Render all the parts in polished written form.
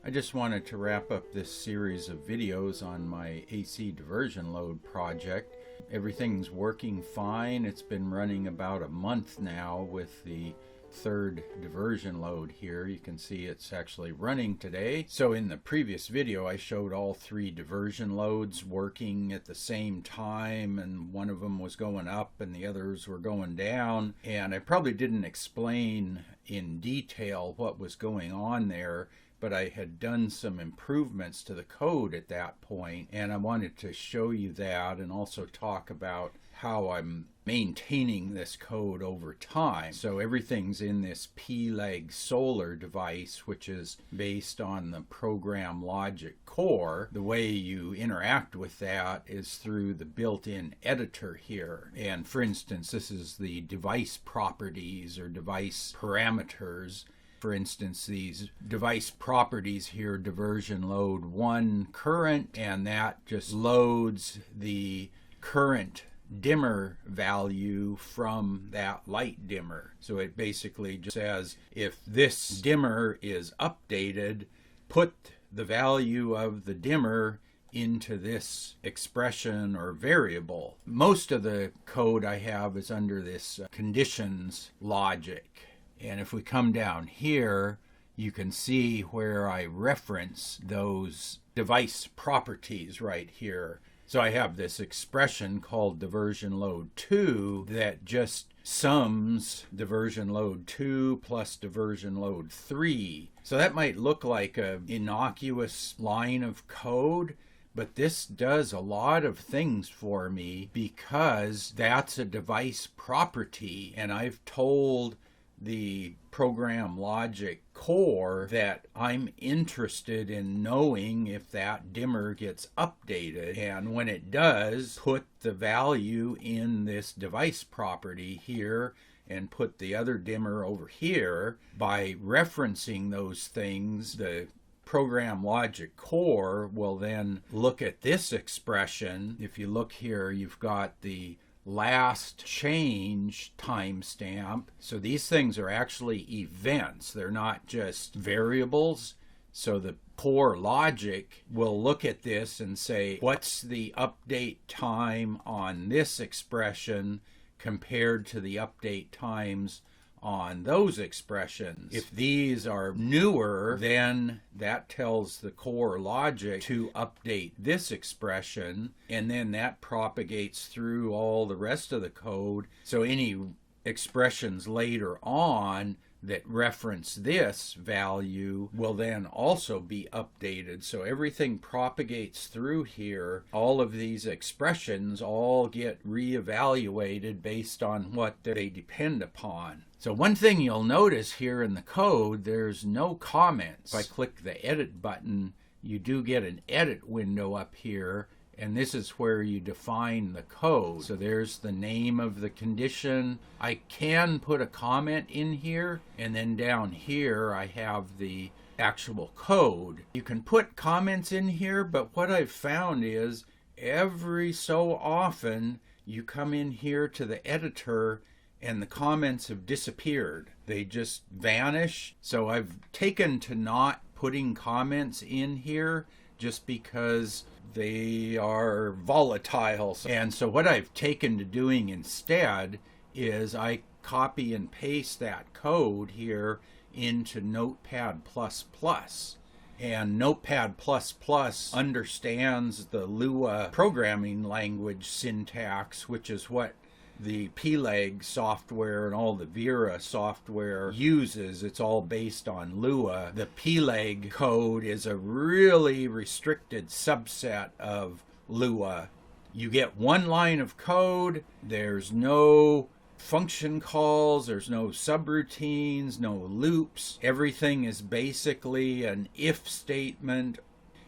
I just wanted to wrap up this series of videos on my AC diversion load project. Everything's working fine. It's been running about a month now with the third diversion load here. You can see it's actually running today. So in the previous video I showed all three diversion loads working at the same time, and one of them was going up and the others were going down, and I probably didn't explain in detail what was going on there, but I had done some improvements to the code at that point, and I wanted to show you that and also talk about how I'm maintaining this code over time. So everything's in this PLEG solar device, which is based on the program logic core. The way you interact with that is through the built-in editor here. And for instance, this is the device properties or device parameters. For instance, these device properties here, diversion load 1 current, and that just loads the current dimmer value from that light dimmer. So it basically just says if this dimmer is updated, put the value of the dimmer into this expression or variable. Most of the code I have is under this conditions logic. And if we come down here, you can see where I reference those device properties right here. So I have this expression called diversion load 2 that just sums diversion load 2 plus diversion load 3. So that might look like an innocuous line of code, but this does a lot of things for me because that's a device property, and I've told the program logic core that I'm interested in knowing if that dimmer gets updated, and when it does, put the value in this device property here and put the other dimmer over here. By referencing those things, the program logic core will then look at this expression. If you look here, you've got the last change timestamp. So these things are actually events. They're not just variables. So the core logic will look at this and say, what's the update time on this expression compared to the update times on those expressions? If these are newer, then that tells the core logic to update this expression, and then that propagates through all the rest of the code. So any expressions later on that reference this value will then also be updated. So everything propagates through here. All of these expressions all get reevaluated based on what they depend upon. So one thing you'll notice here in the code, there's no comments. If I click the edit button, you do get an edit window up here, and this is where you define the code. So there's the name of the condition. I can put a comment in here, and then down here I have the actual code. You can put comments in here, but what I've found is every so often you come in here to the editor and the comments have disappeared. They just vanish. So I've taken to not putting comments in here just because they are volatile. And so what I've taken to doing instead is I copy and paste that code here into Notepad++. And Notepad++ understands the Lua programming language syntax, which is what the PLEG software and all the Vera software uses. It's all based on Lua. The PLEG code is a really restricted subset of Lua. You get one line of code, there's no function calls, there's no subroutines, no loops. Everything is basically an if statement.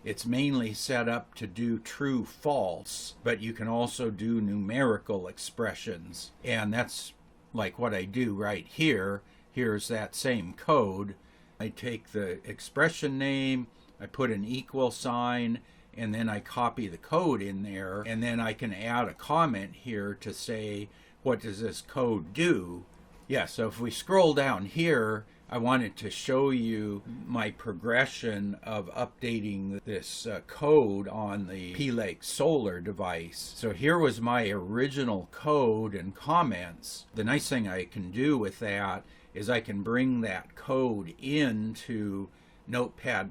It's mainly set up to do true false, but you can also do numerical expressions. And that's like what I do right here. Here's that same code. I take the expression name, I put an equal sign, and then I copy the code in there, and then I can add a comment here to say, what does this code do? Yeah, so if we scroll down here, I wanted to show you my progression of updating this code on the PLEG solar device. So here was my original code and comments. The nice thing I can do with that is I can bring that code into Notepad++,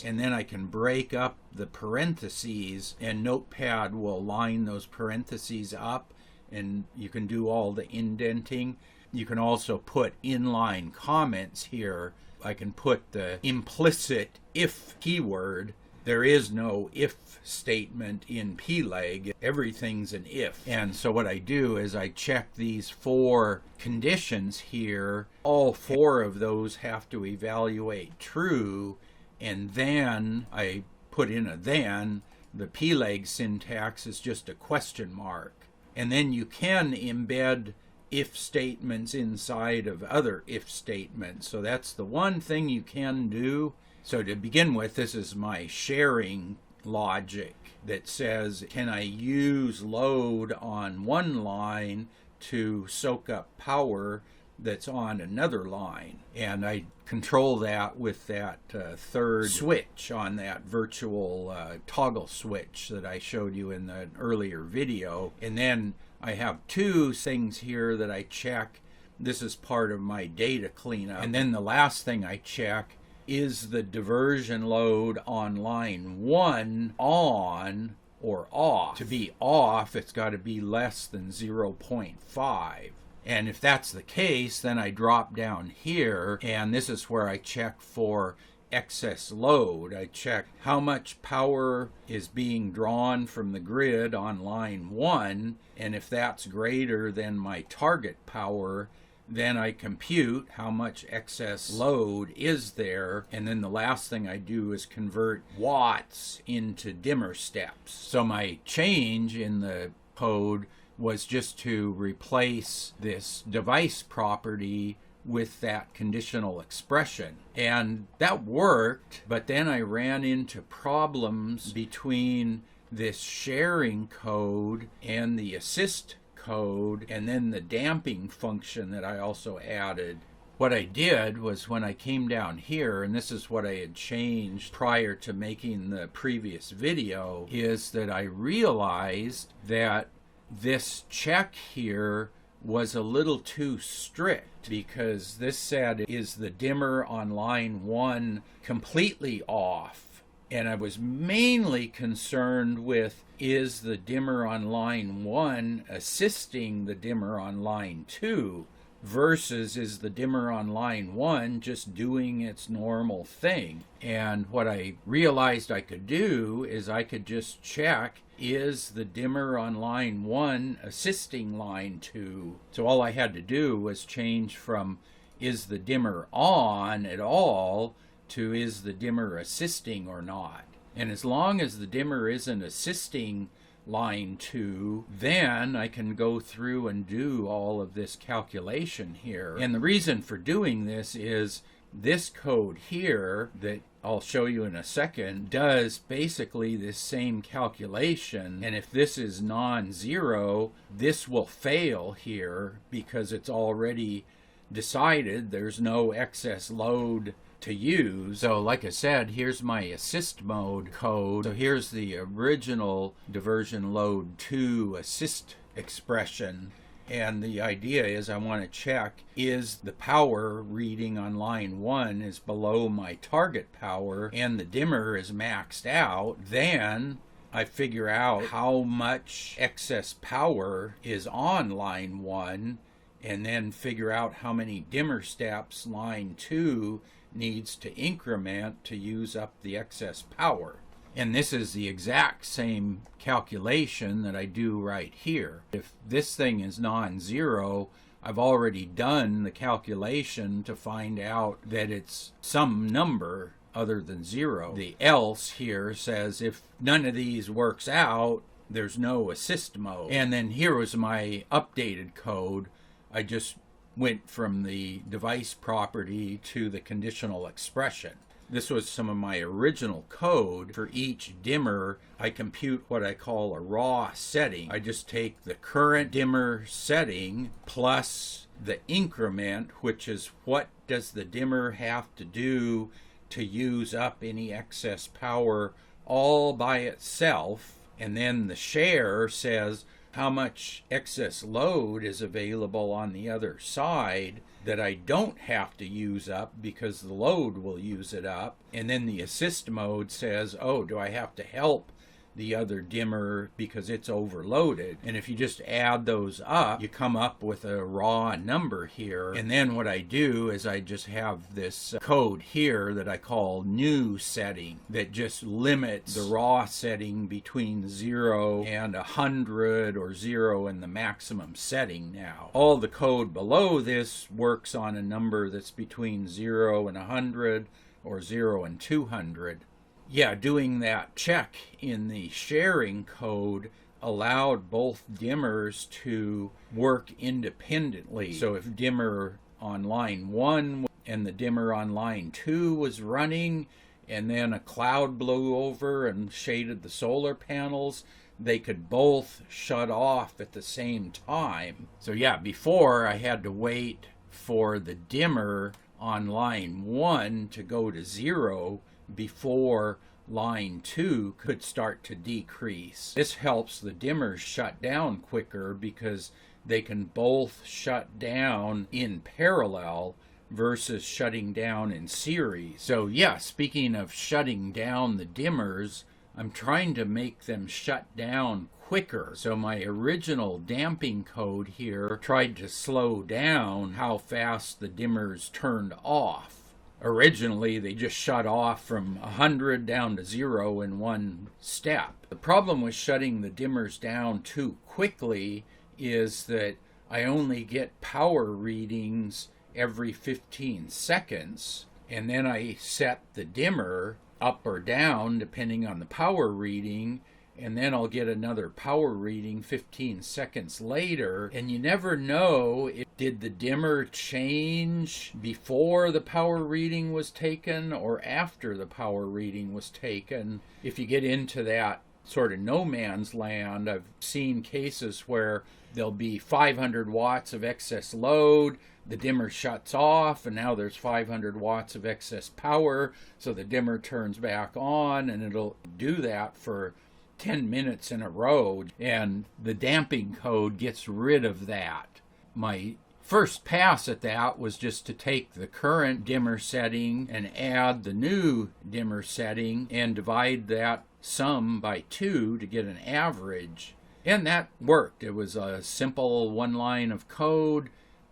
and then I can break up the parentheses, and Notepad will line those parentheses up, and you can do all the indenting. You can also put inline comments here. I can put the implicit if keyword. There is no if statement in PLEG. Everything's an if. And so what I do is I check these 4 conditions here. All 4 of those have to evaluate true, and then I put in a then. The PLEG syntax is just a question mark. And then you can embed if statements inside of other if statements. So that's the one thing you can do. So to begin with, this is my sharing logic that says, can I use load on one line to soak up power that's on another line? And I control that with that third switch on that virtual toggle switch that I showed you in the earlier video. And then I have 2 things here that I check. This is part of my data cleanup. And then the last thing I check is the diversion load on line 1 on or off. To be off, it's got to be less than 0.5. And if that's the case, then I drop down here, and this is where I check for excess load. I check how much power is being drawn from the grid on line 1, and if that's greater than my target power, then I compute how much excess load is there, and then the last thing I do is convert watts into dimmer steps. So my change in the code was just to replace this device property with that conditional expression. And that worked, but then I ran into problems between this sharing code and the assist code, and then the damping function that I also added. What I did was, when I came down here, and this is what I had changed prior to making the previous video, is that I realized that this check here was a little too strict, because this said, is the dimmer on line 1 completely off? And I was mainly concerned with, is the dimmer on line 1 assisting the dimmer on line 2, versus is the dimmer on line 1 just doing its normal thing? And what I realized I could do is I could just check, is the dimmer on line 1 assisting line 2? So all I had to do was change from is the dimmer on at all to is the dimmer assisting or not. And as long as the dimmer isn't assisting line 2, then I can go through and do all of this calculation here. And the reason for doing this is this code here that I'll show you in a second does basically this same calculation, and if this is non-zero, this will fail here because it's already decided there's no excess load to use. So like I said, here's my assist mode code. So here's the original diversion load 2 assist expression. And the idea is I want to check, is the power reading on line 1 is below my target power and the dimmer is maxed out, then I figure out how much excess power is on line 1, and then figure out how many dimmer steps line 2 needs to increment to use up the excess power. And this is the exact same calculation that I do right here. If this thing is non-zero, I've already done the calculation to find out that it's some number other than 0. The else here says if none of these works out, there's no assist mode. And then here was my updated code. I just went from the device property to the conditional expression. This was some of my original code. For each dimmer, I compute what I call a raw setting. I just take the current dimmer setting plus the increment, which is what does the dimmer have to do to use up any excess power all by itself. And then the share says how much excess load is available on the other side that I don't have to use up because the load will use it up. And then the assist mode says, oh, do I have to help the other dimmer because it's overloaded? And if you just add those up, you come up with a raw number here. And then what I do is I just have this code here that I call new setting that just limits the raw setting between 0 and 100, or 0 and the maximum setting now. All the code below this works on a number that's between 0 and 100 or 0 and 200. Yeah, doing that check in the sharing code allowed both dimmers to work independently. So if dimmer on line 1 and the dimmer on line 2 was running, and then a cloud blew over and shaded the solar panels, they could both shut off at the same time. So yeah, before I had to wait for the dimmer on line 1 to go to 0 before line 2 could start to decrease. This helps the dimmers shut down quicker because they can both shut down in parallel versus shutting down in series. So yeah, speaking of shutting down the dimmers, I'm trying to make them shut down quicker. So my original damping code here tried to slow down how fast the dimmers turned off. Originally, they just shut off from 100 down to 0 in one step. The problem with shutting the dimmers down too quickly is that I only get power readings every 15 seconds, and then I set the dimmer up or down depending on the power reading, and then I'll get another power reading 15 seconds later, and you never know if did the dimmer change before the power reading was taken or after the power reading was taken. If you get into that sort of no man's land, I've seen cases where there'll be 500 watts of excess load, the dimmer shuts off, and now there's 500 watts of excess power, so the dimmer turns back on, and it'll do that for 10 minutes in a row, and the damping code gets rid of that. My first pass at that was just to take the current dimmer setting and add the new dimmer setting and divide that sum by 2 to get an average. And that worked. It was a simple one line of code.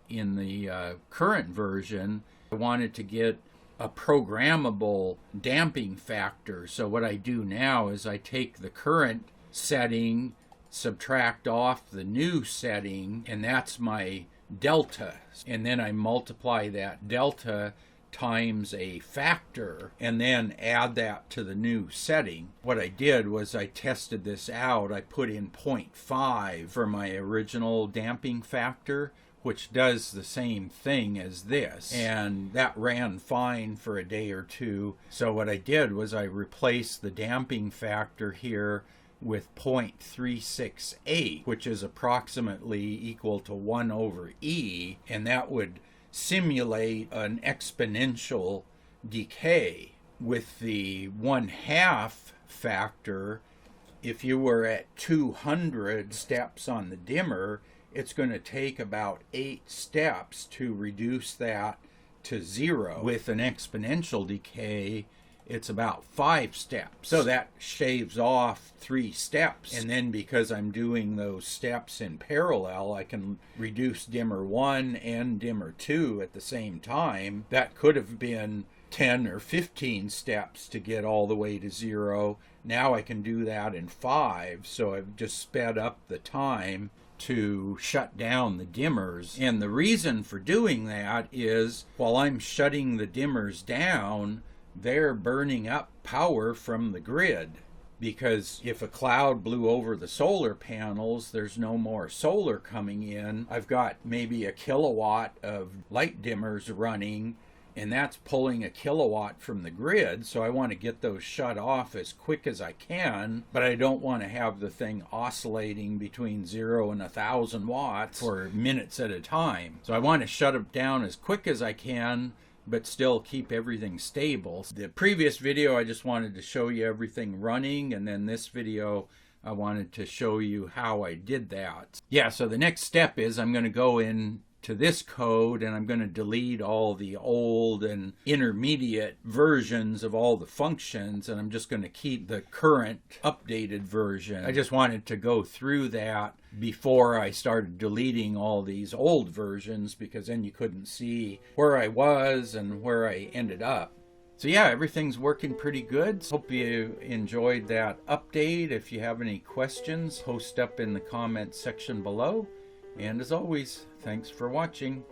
In the current version, I wanted to get a programmable damping factor. So what I do now is I take the current setting, subtract off the new setting, and that's my delta. And then I multiply that delta times a factor and then add that to the new setting. What I did was I tested this out. I put in 0.5 for my original damping factor, which does the same thing as this, and that ran fine for a day or two. So what I did was I replaced the damping factor here with 0.368, which is approximately equal to 1 over E, and that would simulate an exponential decay. With the 1/2 factor, if you were at 200 steps on the dimmer, it's going to take about 8 steps to reduce that to 0. With an exponential decay, it's about 5 steps. So that shaves off 3 steps. And then because I'm doing those steps in parallel, I can reduce dimmer 1 and dimmer 2 at the same time. That could have been 10 or 15 steps to get all the way to 0. Now I can do that in 5. So I've just sped up the time to shut down the dimmers. And the reason for doing that is while I'm shutting the dimmers down, they're burning up power from the grid, because if a cloud blew over the solar panels, there's no more solar coming in. I've got maybe a kilowatt of light dimmers running, and that's pulling a kilowatt from the grid, so I want to get those shut off as quick as I can, but I don't want to have the thing oscillating between 0 and 1,000 watts for minutes at a time. So I want to shut it down as quick as I can, but still keep everything stable. The previous video, I just wanted to show you everything running, and then this video, I wanted to show you how I did that. Yeah, so the next step is I'm going to go in to this code and I'm going to delete all the old and intermediate versions of all the functions, and I'm just going to keep the current updated version. I just wanted to go through that before I started deleting all these old versions, because then you couldn't see where I was and where I ended up. So yeah, everything's working pretty good. Hope you enjoyed that update. If you have any questions, post up in the comments section below. And as always, thanks for watching.